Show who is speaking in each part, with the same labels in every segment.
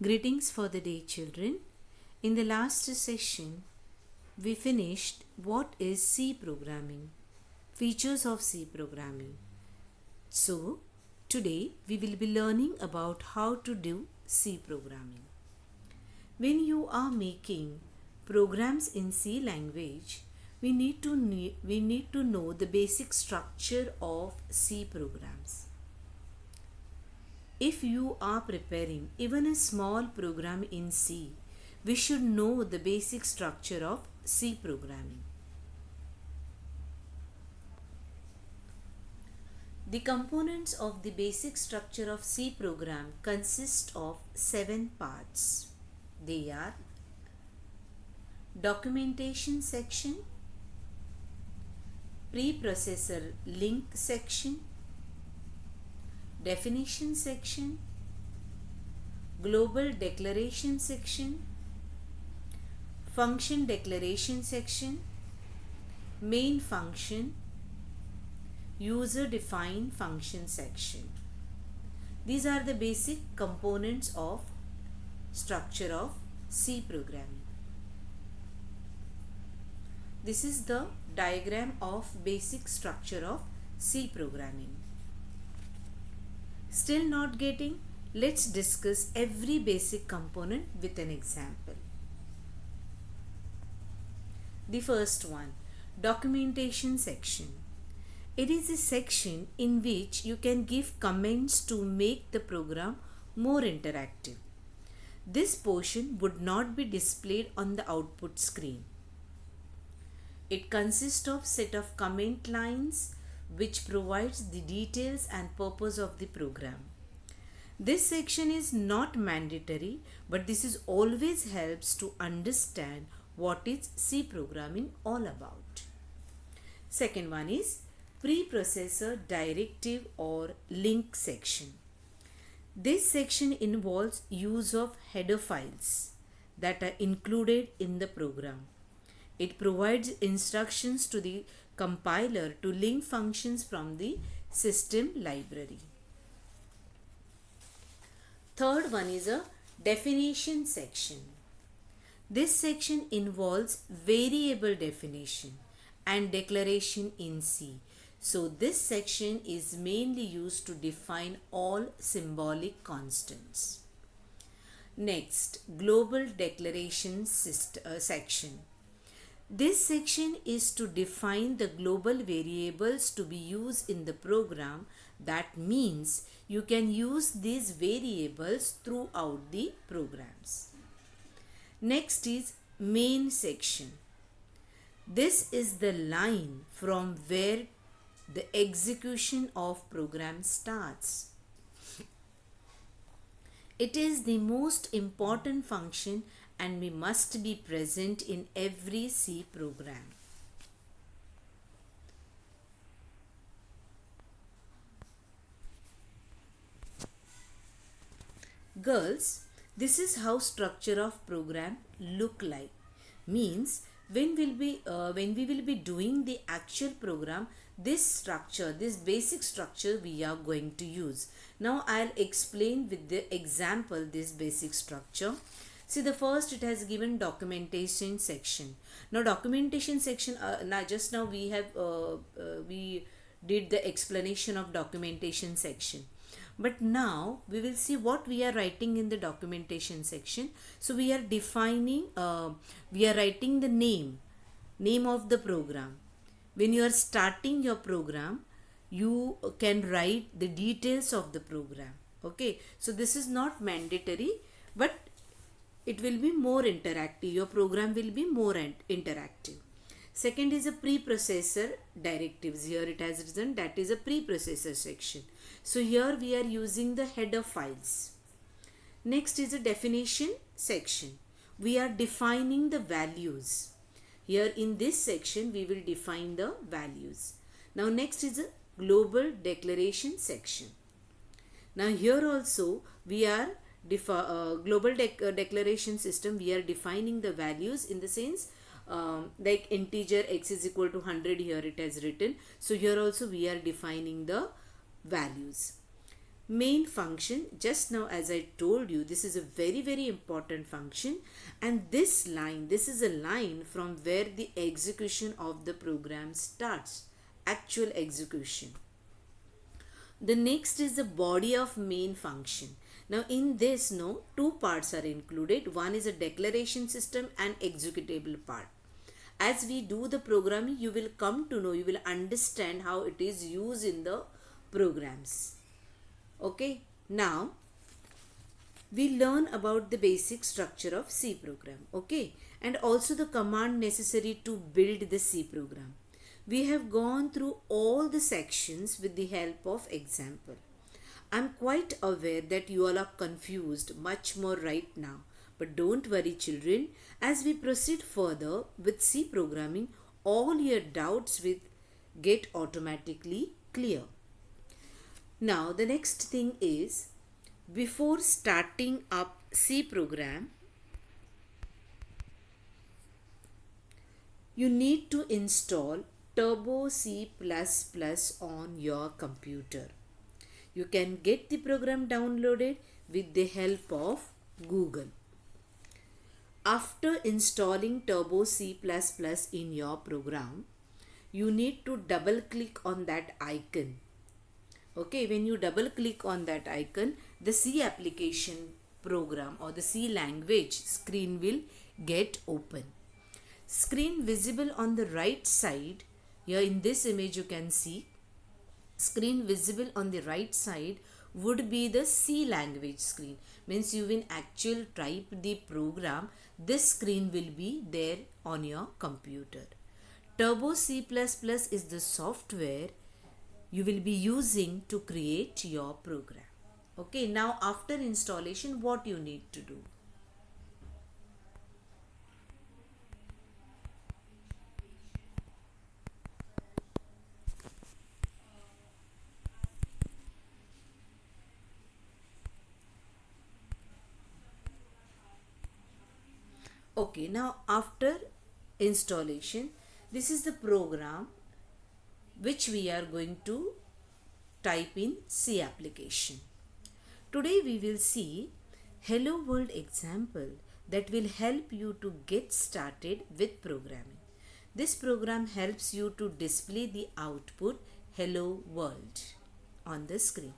Speaker 1: Greetings for the day, children. In the last session, we finished what is C programming, features of C programming. So, today we will be learning about how to do C programming. When you are making programs in C language, we need to know the basic structure of C programs. If you are preparing even a small program in C, we should know the basic structure of C programming. The components of the basic structure of C program consist of 7 parts. They are documentation section, preprocessor link section, definition section, global declaration section, function declaration section, main function, user defined function section. These are the basic components of structure of C programming. This is the diagram of basic structure of C programming. Still not getting? Let's discuss every basic component with an example. The first one, documentation section. It is a section in which you can give comments to make the program more interactive. This portion would not be displayed on the output screen. It consists of set of comment lines which provides the details and purpose of the program. This section is not mandatory, but this is always helps to understand what is C programming all about. Second one is preprocessor directive or link section. This section involves use of header files that are included in the program. It provides instructions to the compiler to link functions from the system library. Third one is a definition section. This section involves variable definition and declaration in C. So this section is mainly used to define all symbolic constants. Next, global declaration section. This section is to define the global variables to be used in the program. That means you can use these variables throughout the programs. Next is main section. This is the line from where the execution of program starts. It is the most important function and we must be present in every C program. Girls, this is how structure of program look like. Means when we will be doing the actual program, this structure, this basic structure we are going to use. Now I'll explain with the example this basic structure. See, the first it has given documentation section. Now documentation section, just now we have we did the explanation of documentation section. But now we will see what we are writing in the documentation section. So we are defining, we are writing the name of the program. When you are starting your program, you can write the details of the program. Okay, so this is not mandatory, but it will be more interactive. Your program will be more interactive. Second is a preprocessor directives. Here it has written that is a preprocessor section. So here we are using the header files. Next is a definition section. We are defining the values. Here in this section we will define the values. Now next is a global declaration section. Now here also we are global declaration system, we are defining the values in the sense like integer x is equal to 100, here it has written. So here also we are defining the values. Main function, just now as I told you, this is a very important function, and this is a line from where the execution of the program starts, actual execution. The next is the body of main function. Now in this, two parts are included. One is a declaration system and executable part. As we do the programming, you will come to know, you will understand how it is used in the programs. Okay, now we learn about the basic structure of C program. Okay, and also the command necessary to build the C program. We have gone through all the sections with the help of example. I'm quite aware that you all are confused much more right now. But don't worry children, as we proceed further with C programming, all your doubts will get automatically clear. Now the next thing is, before starting up C program, you need to install Turbo C++ on your computer. You can get the program downloaded with the help of Google. After installing Turbo C++ in your program, you need to double click on that icon. Okay, when you double click on that icon, the C application program or the C language screen will get open. Screen visible on the right side. Here in this image you can see screen visible on the right side would be the C language screen. Means you will actually type the program, this screen will be there on your computer. Turbo C++ is the software you will be using to create your program. Okay, now after installation, what you need to do? Okay, now after installation, this is the program which we are going to type in C application. Today we will see Hello World example that will help you to get started with programming. This program helps you to display the output Hello World on the screen.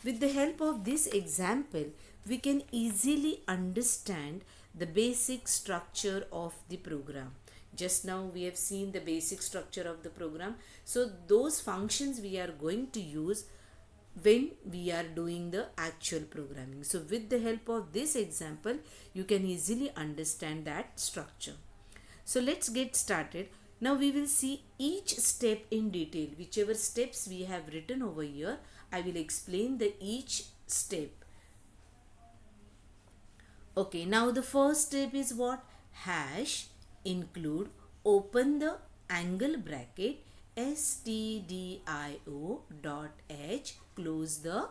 Speaker 1: With the help of this example, we can easily understand the basic structure of the program. Just now we have seen the basic structure of the program. So those functions we are going to use when we are doing the actual programming. So with the help of this example, you can easily understand that structure. So let's get started. Now we will see each step in detail. Whichever steps we have written over here, I will explain the each step. Okay, now the first step is what? Hash include, open the angle bracket, stdio.h, close the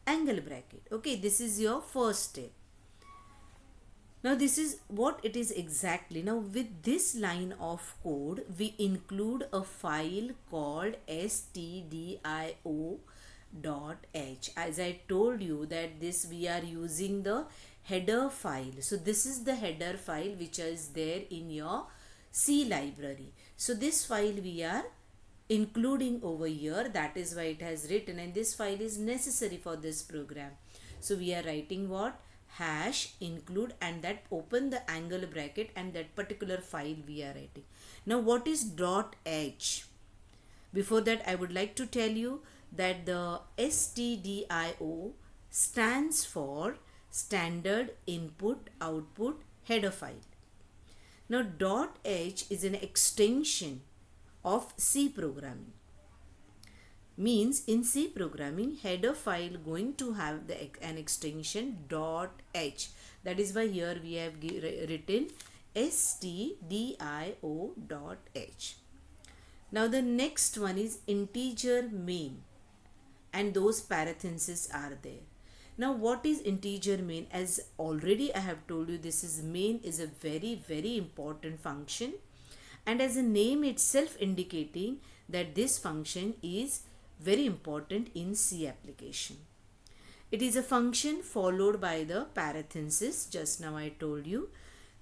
Speaker 1: angle bracket. Okay, this is your first step. Now this is what it is exactly. Now with this line of code, we include a file called stdio.h. As I told you that this we are using the header file. So this is the header file which is there in your C library. So this file we are including over here, that is why it has written, and this file is necessary for this program. So we are writing what? Hash include, and that open the angle bracket, and that particular file we are writing. Now what is .h? Before that I would like to tell you that the stdio stands for standard input output header file. Now .h is an extension of C programming. Means in C programming, header file going to have an extension .h. That is why here we have written stdio.h. Now the next one is integer main, and those parentheses are there. Now what is integer main? As already I have told you, this is main is a very important function, and as a name itself indicating that this function is very important in C application. It is a function followed by the parenthesis. Just now I told you.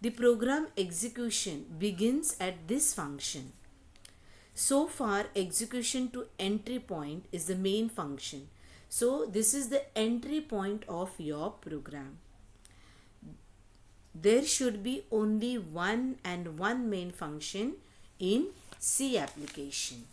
Speaker 1: The program execution begins at this function. So far, execution to entry point is the main function. So this is the entry point of your program. There should be only one and one main function in C application.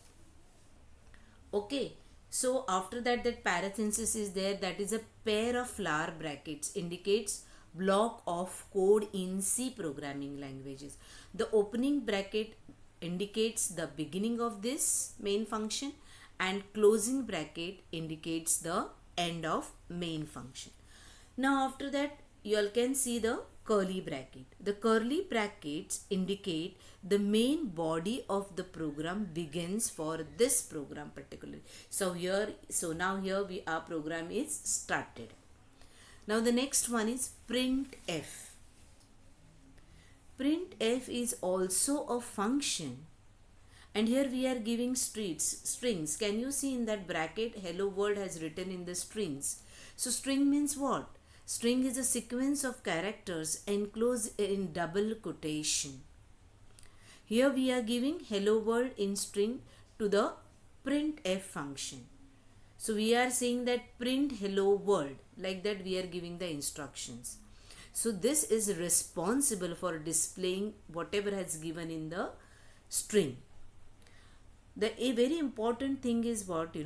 Speaker 1: Okay, so after that, that parenthesis is there, that is a pair of flower brackets indicates block of code in C programming languages. The opening bracket indicates the beginning of this main function and closing bracket indicates the end of main function. Now after that, you all can see the curly bracket. The curly brackets indicate the main body of the program begins for this program particularly. So now here our program is started. Now the next one is printf. Printf is also a function, and here we are giving strings. Can you see in that bracket hello world has written in the strings? So string means what? String is a sequence of characters enclosed in double quotation. Here we are giving hello world in string to the printf function. So we are saying that print hello world, like that we are giving the instructions. So this is responsible for displaying whatever has given in the string. A very important thing is what,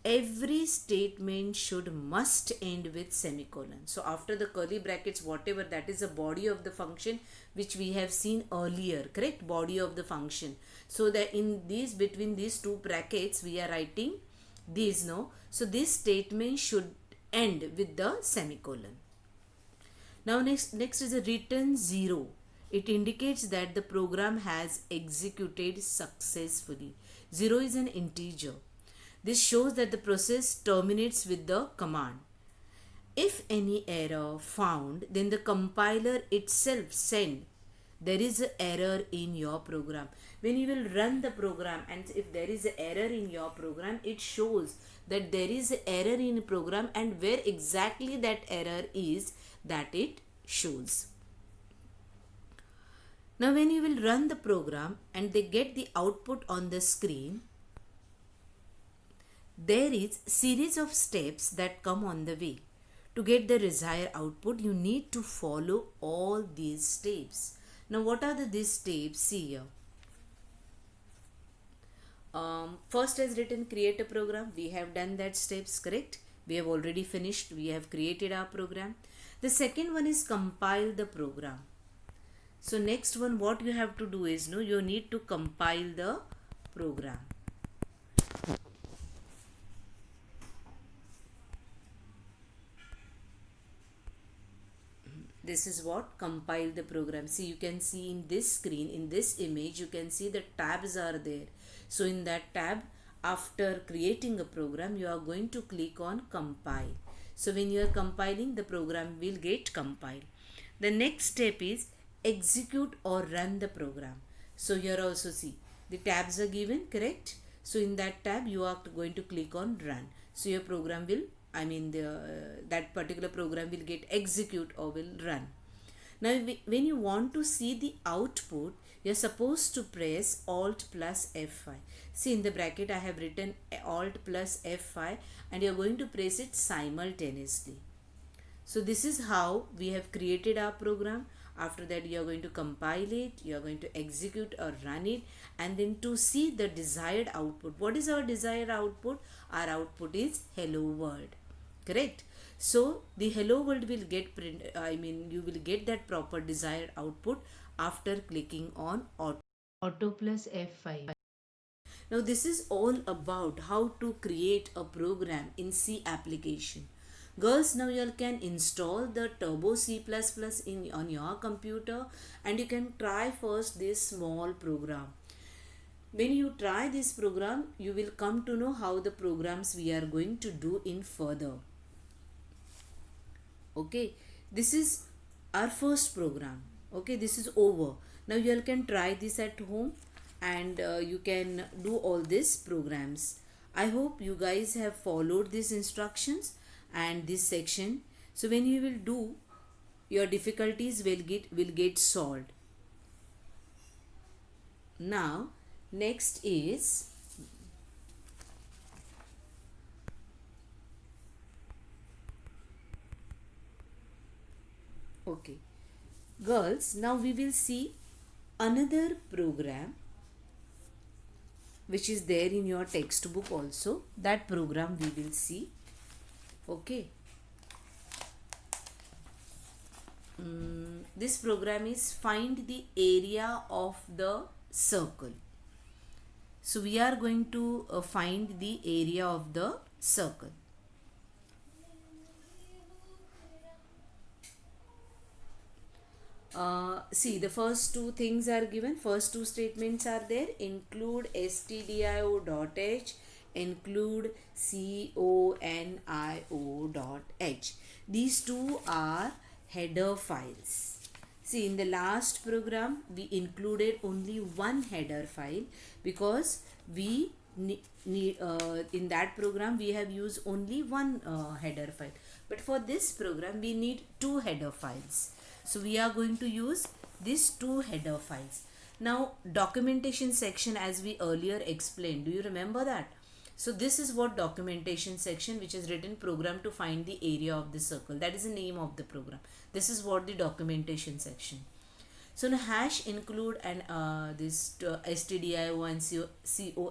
Speaker 1: every statement must end with semicolon. So after the curly brackets, whatever, that is the body of the function which we have seen earlier, correct? Body of the function. So that in these, between these two brackets, we are writing these, no? So this statement should end with the semicolon. Now next is a return 0. It indicates that the program has executed successfully. 0 is an integer. This shows that the process terminates with the command. If any error found, then the compiler itself send there is an error in your program. When you will run the program, and if there is an error in your program, it shows that there is an error in the program, and where exactly that error is, that it shows. Now when you will run the program and they get the output on the screen, there is series of steps that come on the way. To get the desired output, you need to follow all these steps. Now what are these steps? See here. First as written, create a program. We have done that steps, correct? We have already finished. We have created our program. The second one is compile the program. So next one, what you have to do is, you need to compile the program. This is what? Compile the program. See, you can see in this screen, in this image, you can see the tabs are there. So in that tab, after creating a program, you are going to click on compile. So when you are compiling, the program will get compiled. The next step is execute or run the program. So here also see, the tabs are given, correct? So in that tab, you are going to click on run. So your program will, that particular program will get execute or will run. Now when you want to see the output, you are supposed to press Alt plus F5. See in the bracket I have written Alt plus F5 and you are going to press it simultaneously. So this is how we have created our program. After that you are going to compile it, you are going to execute or run it, and then to see the desired output. What is our desired output? Our output is hello world, correct? So the hello world will get you will get that proper desired output after clicking on auto plus F5. Now this is all about how to create a program in C application. Girls, now you can install the Turbo C++ on your computer and you can try first this small program. When you try this program, you will come to know how the programs we are going to do in further. Okay, this is our first program. Okay, this is over. Now you all can try this at home and you can do all these programs. I hope you guys have followed these instructions. and this section. So when you will do, your difficulties will get solved. Now next is okay girls, now we will see another program which is there in your textbook also. That program we will see. Okay. This program is find the area of the circle. So we are going to find the area of the circle. See, the first two things are given. First two statements are there. Include stdio.h, include conio.h. These two are header files. See, in the last program we included only one header file because we in that program we have used only one header file, but for this program we need two header files. So we are going to use these two header files. Now documentation section, as we earlier explained, do you remember that? So this is what documentation section, which is written program to find the area of the circle. That is the name of the program. This is what the documentation section. So now hash include and this stdio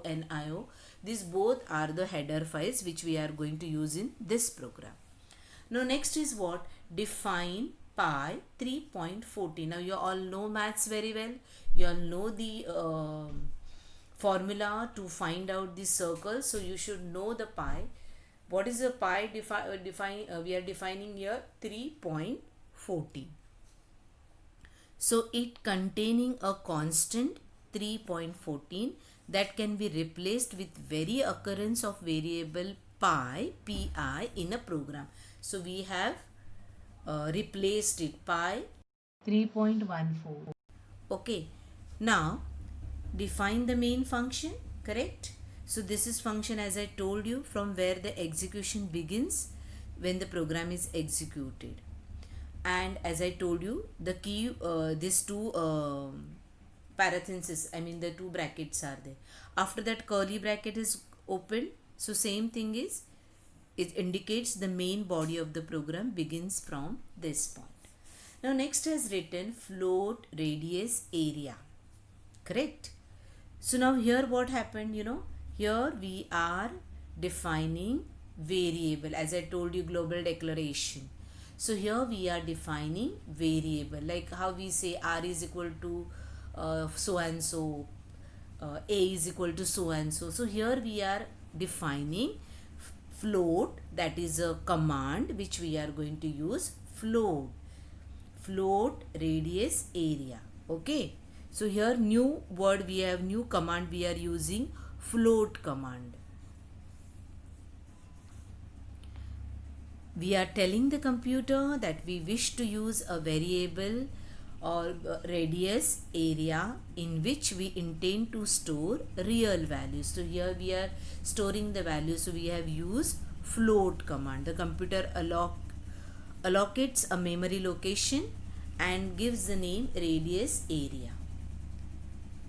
Speaker 1: and conio. These both are the header files which we are going to use in this program. Now next is what? Define pi 3.40. Now you all know maths very well. You all know the formula to find out the circle. So you should know the pi. What is the pi? We are defining here 3.40. So it containing a constant 3.14 that can be replaced with very occurrence of variable pi in a program. So we have replaced it pi 3.14. Okay. Now define the main function, correct? So this is function, as I told you, from where the execution begins when the program is executed. And as I told you, the key, these two parentheses, I mean the two brackets are there. After that curly bracket is open. So same thing is, it indicates the main body of the program begins from this point. Now next has written float radius area, correct? So now here what happened, here we are defining variable, as I told you, global declaration. So here we are defining variable, like how we say r is equal to so and so, a is equal to so and so. So here we are defining float, that is a command which we are going to use, float radius area. Okay. So here new word we have, new command we are using, float command. We are telling the computer that we wish to use a variable or radius area in which we intend to store real values. So here we are storing the values. So we have used float command. The computer allocates a memory location and gives the name radius area.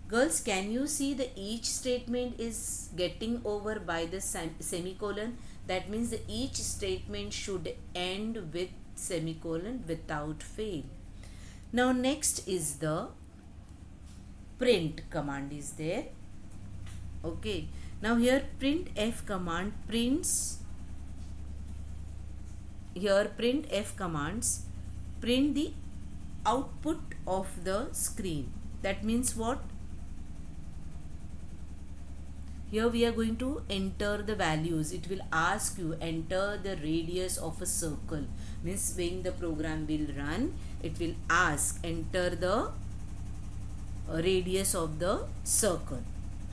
Speaker 1: Girls, can you see the each statement is getting over by the semicolon? That means that each statement should end with semicolon without fail. Now next is the print command is there. Okay. Now here printf command prints. Here printf commands print the output of the screen. That means what? Here we are going to enter the values. It will ask you enter the radius of a circle. Means when the program will run, it will ask enter the radius of the circle.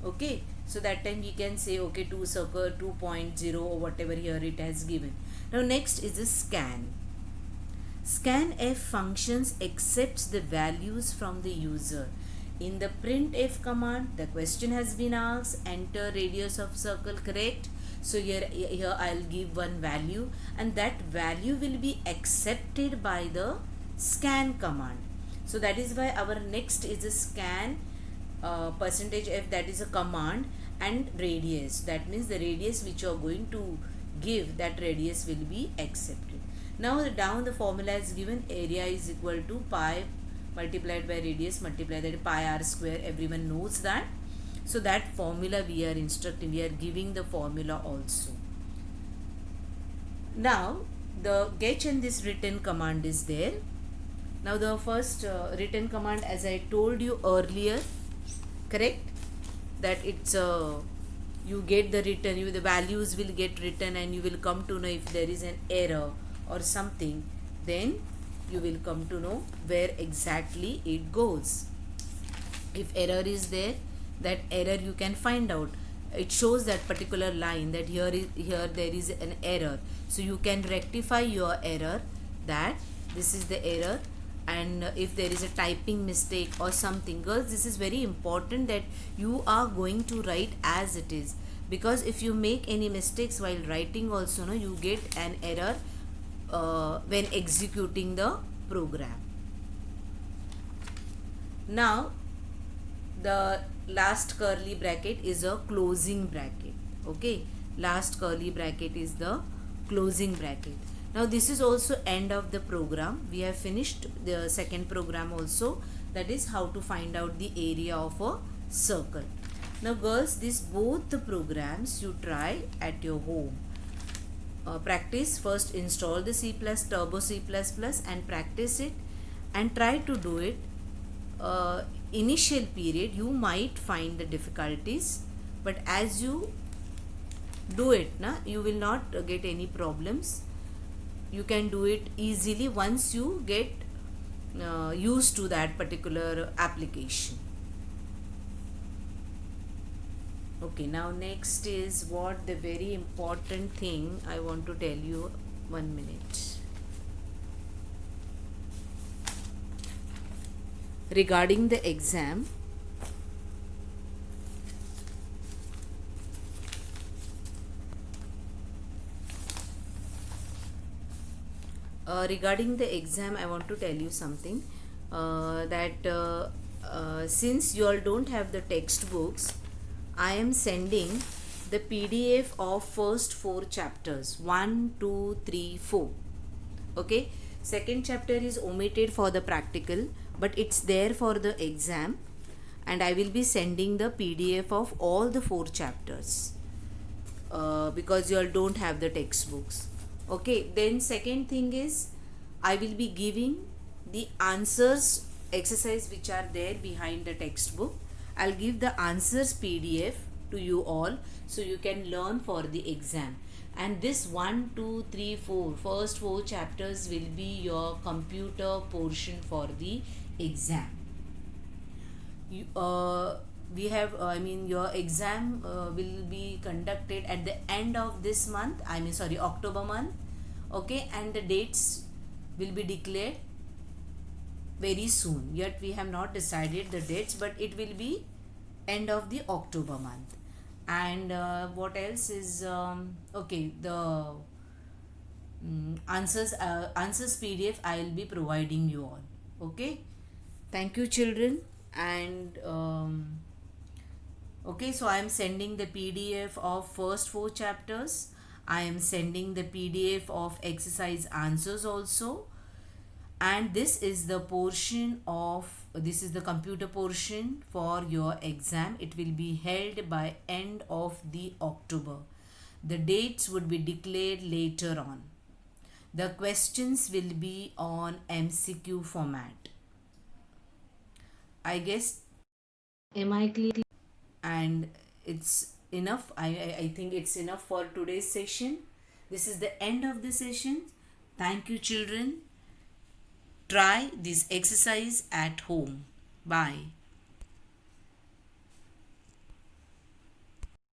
Speaker 1: Okay. So that time we can say okay, 2 circle 2.0 or whatever here it has given. Now next is the scan. Scanf functions accepts the values from the user. In the printf command, the question has been asked, enter radius of circle, correct? So here I'll give one value, and that value will be accepted by the scan command. So that is why our next is a scan percentage f, that is a command, and radius, that means the radius which you are going to give, that radius will be accepted. Now down the formula is given, area is equal to pi multiplied by radius multiplied by pi r square. Everyone knows that. So that formula we are instructing, we are giving the formula also. Now the get and this written command is there. Now the first written command, as I told you earlier, correct, that it's you get the written, the values will get written, and you will come to know if there is an error or something, then you will come to know where exactly it goes. If error is there, that error you can find out. It shows that particular line that here there is an error, so you can rectify your error, that this is the error. And if there is a typing mistake or something, girls, this is very important that you are going to write as it is, because if you make any mistakes while writing also, no, you get an error when executing the program. Now the last curly bracket is a closing bracket. Okay, last curly bracket is the closing bracket. Now this is also end of the program. We have finished the second program also, that is how to find out the area of a circle. Now girls, these both the programs you try at your home. Practice first, install the Turbo C++ and practice it, and try to do it. Initial period you might find the difficulties, but as you do it, you will not get any problems. You can do it easily once you get used to that particular application. Okay, now next is what the very important thing I want to tell you. 1 minute. Regarding the exam, I want to tell you something, that since you all don't have the textbooks, I am sending the PDF of first 4 chapters, 1, 2, 3, 4. Okay, second chapter is omitted for the practical, but it's there for the exam, and I will be sending the PDF of all the 4 chapters because you all don't have the textbooks. Okay, then second thing is, I will be giving the answers exercise which are there behind the textbook. I'll give the answers PDF to you all, so you can learn for the exam. And this 1, 2, 3, 4 first 4 chapters will be your computer portion for the exam. Your exam will be conducted at the end of this month, October month. Okay, and the dates will be declared very soon. Yet we have not decided the dates, but it will be end of the October month. And what else is okay, the answers PDF I will be providing you all. Okay, thank you children. And okay, so I am sending the PDF of first 4 chapters. I am sending the PDF of exercise answers also, and this is the computer portion for your exam. It will be held by end of the October. The dates would be declared later on. The questions will be on MCQ format. I guess, am I clear? And it's enough. I think it's enough for today's session. This is the end of the session. Thank you children. Try this exercise at home. Bye.